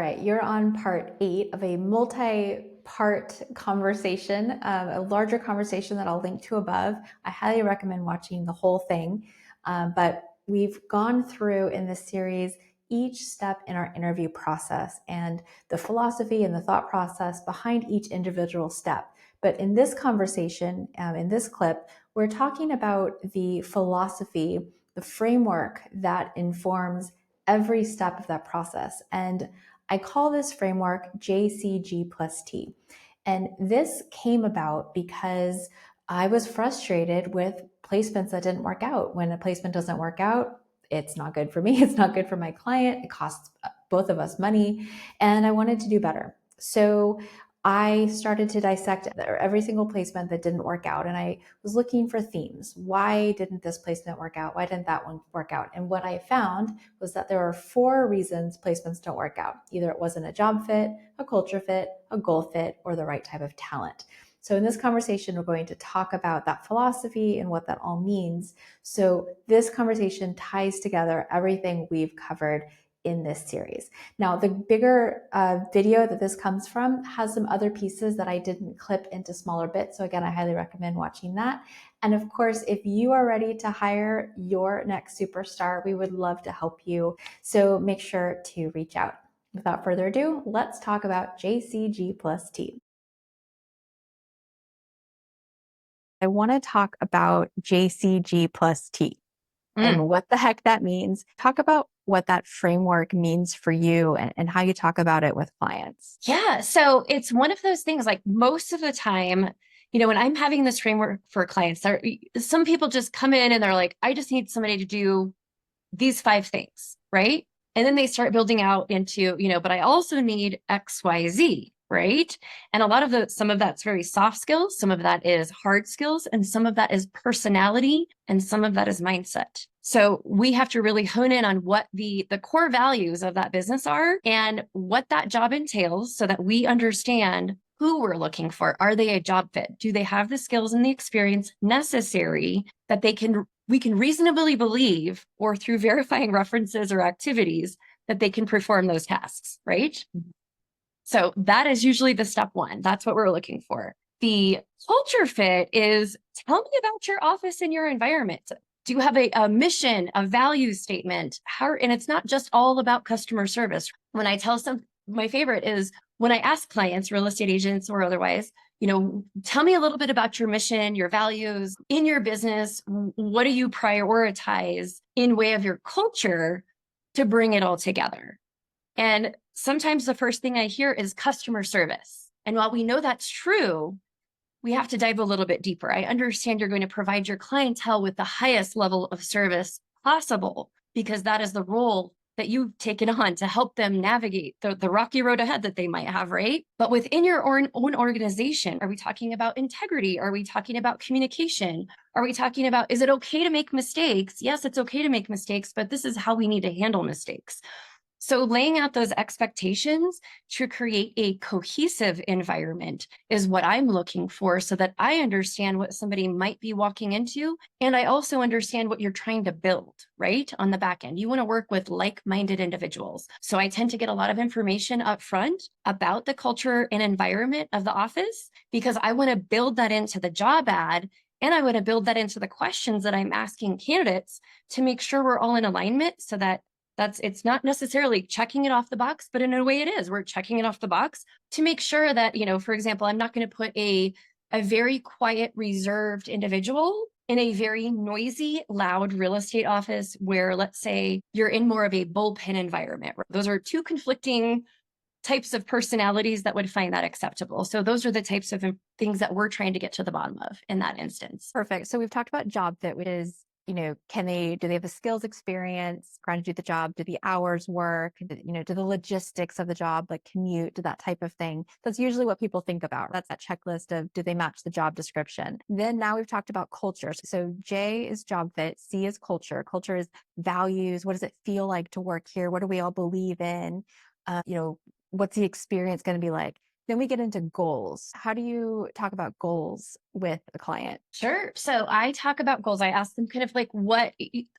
right, you're on part 8 of a multi-part conversation, a larger conversation that I'll link to above. I highly recommend watching the whole thing. But we've gone through in this series each step in our interview process and the philosophy and the thought process behind each individual step. But in this conversation, in this clip, we're talking about the philosophy, the framework that informs every step of that process. And I call this framework JCG+T. And this came about because I was frustrated with placements that didn't work out. When a placement doesn't work out, it's not good for me. It's not good for my client. It costs both of us money. And I wanted to do better. So I started to dissect every single placement that didn't work out. And I was looking for themes. Why didn't this placement work out? Why didn't that one work out? And what I found was that there are 4 reasons placements don't work out. Either it wasn't a job fit, a culture fit, a goal fit, or the right type of talent. So in this conversation, we're going to talk about that philosophy and what that all means. So this conversation ties together everything we've covered in this series. Now, the bigger video that this comes from has some other pieces that I didn't clip into smaller bits. So again, I highly recommend watching that. And of course, if you are ready to hire your next superstar, we would love to help you. So make sure to reach out. Without further ado, let's talk about JCG+T. I want to talk about JCG+T and what the heck that means. Talk about what that framework means for you and how you talk about it with clients. Yeah. So it's one of those things, like most of the time, when I'm having this framework for clients, some people just come in and they're like, I just need somebody to do these 5 things, right? And then they start building out into, but I also need X, Y, Z, right? And some of that's very soft skills, some of that is hard skills, and some of that is personality, and some of that is mindset. So we have to really hone in on what the core values of that business are and what that job entails so that we understand who we're looking for. Are they a job fit? Do they have the skills and the experience necessary that we can reasonably believe, or through verifying references or activities, that they can perform those tasks, right? Mm-hmm. So that is usually the step 1. That's what we're looking for. The culture fit is, tell me about your office and your environment. Do you have a mission, a value statement? And it's not just all about customer service. When I tell my favorite is when I ask clients, real estate agents or otherwise, tell me a little bit about your mission, your values in your business. What do you prioritize in way of your culture to bring it all together? And sometimes the first thing I hear is customer service. And while we know that's true, we have to dive a little bit deeper. I understand you're going to provide your clientele with the highest level of service possible, because that is the role that you've taken on to help them navigate the rocky road ahead that they might have, right? But within your own organization, are we talking about integrity? Are we talking about communication? Are we talking about, is it okay to make mistakes? Yes, it's okay to make mistakes, but this is how we need to handle mistakes. So laying out those expectations to create a cohesive environment is what I'm looking for, so that I understand what somebody might be walking into. And I also understand what you're trying to build, right? On the back end, you want to work with like-minded individuals. So I tend to get a lot of information up front about the culture and environment of the office, because I want to build that into the job ad. And I want to build that into the questions that I'm asking candidates to make sure we're all in alignment, so that it's not necessarily checking it off the box, but in a way it is. We're checking it off the box to make sure that, for example, I'm not going to put a very quiet, reserved individual in a very noisy, loud real estate office where, let's say, you're in more of a bullpen environment. Those are 2 conflicting types of personalities that would find that acceptable. So those are the types of things that we're trying to get to the bottom of in that instance. Perfect. So we've talked about job fit, which is, do they have the skills, experience, trying to do the job? Do the hours work? Do the logistics of the job, like commute, do that type of thing? That's usually what people think about. That's that checklist of, do they match the job description? Then now we've talked about culture. So J is job fit, C is culture. Culture is values. What does it feel like to work here? What do we all believe in? What's the experience going to be like? Then we get into goals. How do you talk about goals with a client? Sure. So I talk about goals. I ask them kind of like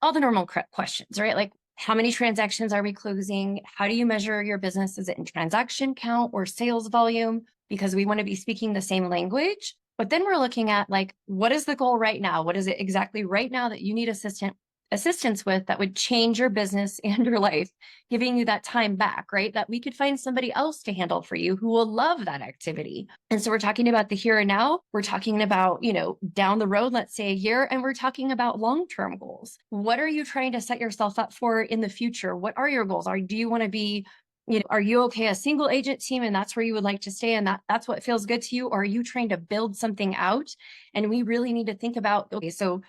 all the normal questions, right? Like, How many transactions are we closing? How do you measure your business? Is it in transaction count or sales volume? Because we want to be speaking the same language. But then we're looking at like, what is the goal right now? What is it exactly right now that you need assistance with that would change your business and your life, giving you that time back, right? That we could find somebody else to handle for you who will love that activity. And so we're talking about the here and now. We're talking about, down the road, let's say a year, and we're talking about long-term goals. What are you trying to set yourself up for in the future? What are your goals? Do you want to be, are you okay a single agent team and that's where you would like to stay and that's what feels good to you? Or are you trying to build something out? And we really need to think about, okay, so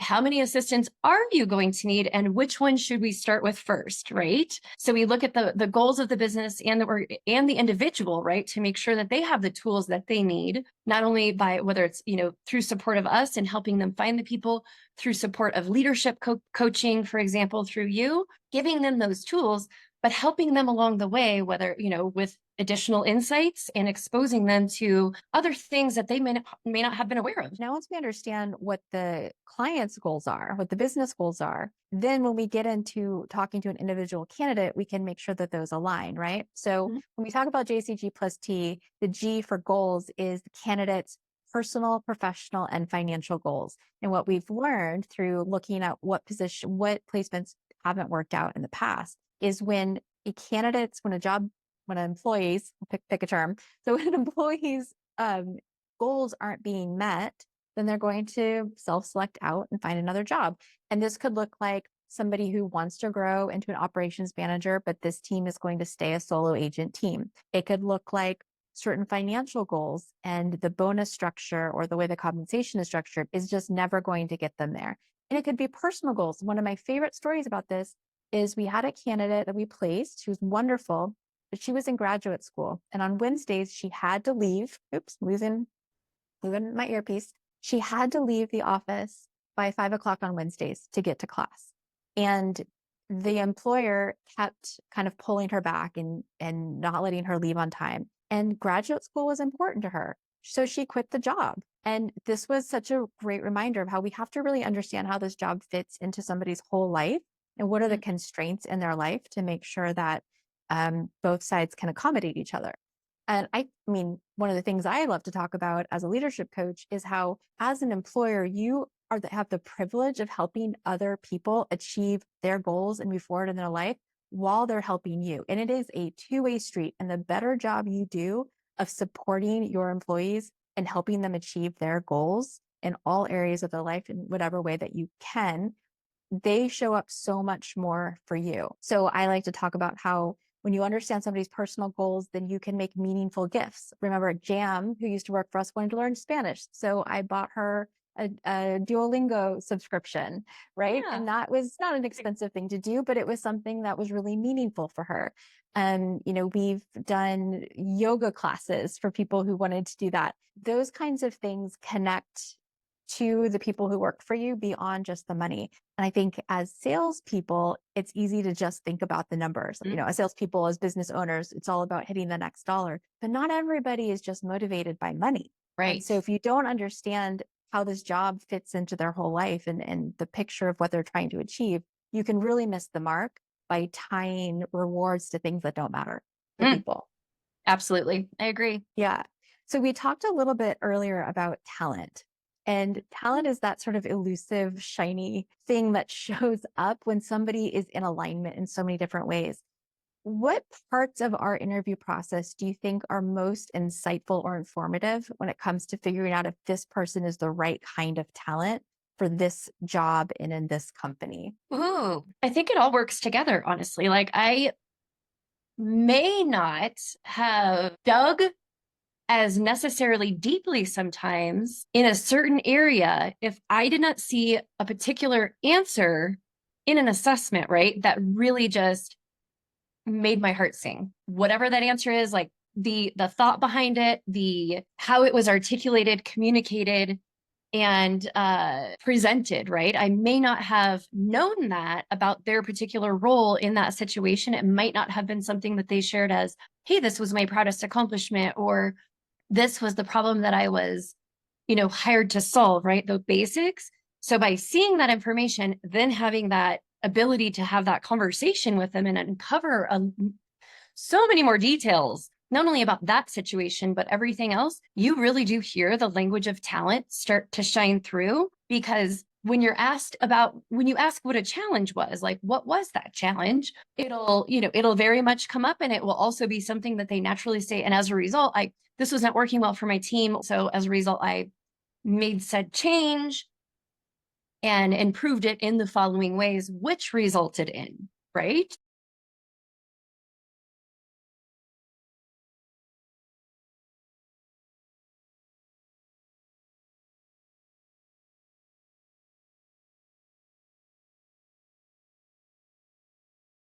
how many assistants are you going to need and which one should we start with first, right? So we look at the goals of the business and the individual, right, to make sure that they have the tools that they need, not only by whether it's through support of us and helping them find the people, through support of leadership coaching, for example, through you, giving them those tools, but helping them along the way, whether with additional insights and exposing them to other things that they may not have been aware of. Now, once we understand what the client's goals are, what the business goals are, then when we get into talking to an individual candidate, we can make sure that those align, right? So when we talk about JCG+T, the G for goals is the candidate's personal, professional, and financial goals. And what we've learned through looking at what placements haven't worked out in the past is when employees, pick a term. So when employees goals aren't being met, then they're going to self-select out and find another job. And this could look like somebody who wants to grow into an operations manager, but this team is going to stay a solo agent team. It could look like certain financial goals and the bonus structure or the way the compensation is structured is just never going to get them there. And it could be personal goals. One of my favorite stories about this is we had a candidate that we placed. She was wonderful, but she was in graduate school. And on Wednesdays, she had to leave. Oops, losing my earpiece. She had to leave the office by 5 o'clock on Wednesdays to get to class. And the employer kept kind of pulling her back and not letting her leave on time. And graduate school was important to her. So she quit the job. And this was such a great reminder of how we have to really understand how this job fits into somebody's whole life and what are the constraints in their life to make sure that both sides can accommodate each other. And I mean, one of the things I love to talk about as a leadership coach is how, as an employer, you have the privilege of helping other people achieve their goals and move forward in their life while they're helping you. And it is a two-way street. And the better job you do of supporting your employees and helping them achieve their goals in all areas of their life in whatever way that you can, they show up so much more for you. So I like to talk about how when you understand somebody's personal goals, then you can make meaningful gifts. Remember, Jam, who used to work for us, wanted to learn Spanish. So I bought her a Duolingo subscription, right? Yeah. And that was not an expensive thing to do, but it was something that was really meaningful for her. And, we've done yoga classes for people who wanted to do that. Those kinds of things connect to the people who work for you beyond just the money. And I think as salespeople, it's easy to just think about the numbers. As salespeople, as business owners, it's all about hitting the next dollar. But not everybody is just motivated by money. Right. And so if you don't understand how this job fits into their whole life and the picture of what they're trying to achieve, you can really miss the mark by tying rewards to things that don't matter for people. Absolutely. I agree. Yeah. So we talked a little bit earlier about talent. And talent is that sort of elusive, shiny thing that shows up when somebody is in alignment in so many different ways. What parts of our interview process do you think are most insightful or informative when it comes to figuring out if this person is the right kind of talent for this job and in this company? Ooh, I think it all works together, honestly. Like I may not have dug as necessarily deeply sometimes in a certain area if I did not see a particular answer in an assessment, right? That really just made my heart sing. Whatever that answer is, like the thought behind it, the how it was articulated, communicated, and presented, right? I may not have known that about their particular role in that situation. It might not have been something that they shared as, hey, this was my proudest accomplishment, or this was the problem that I was, hired to solve, right? The basics. So by seeing that information, then having that ability to have that conversation with them and uncover so many more details, not only about that situation, but everything else, you really do hear the language of talent start to shine through. Because when you ask what a challenge was, like, what was that challenge? It'll very much come up, and it will also be something that they naturally say. And as a result, this was not working well for my team. So as a result, I made said change and improved it in the following ways, which resulted in, right?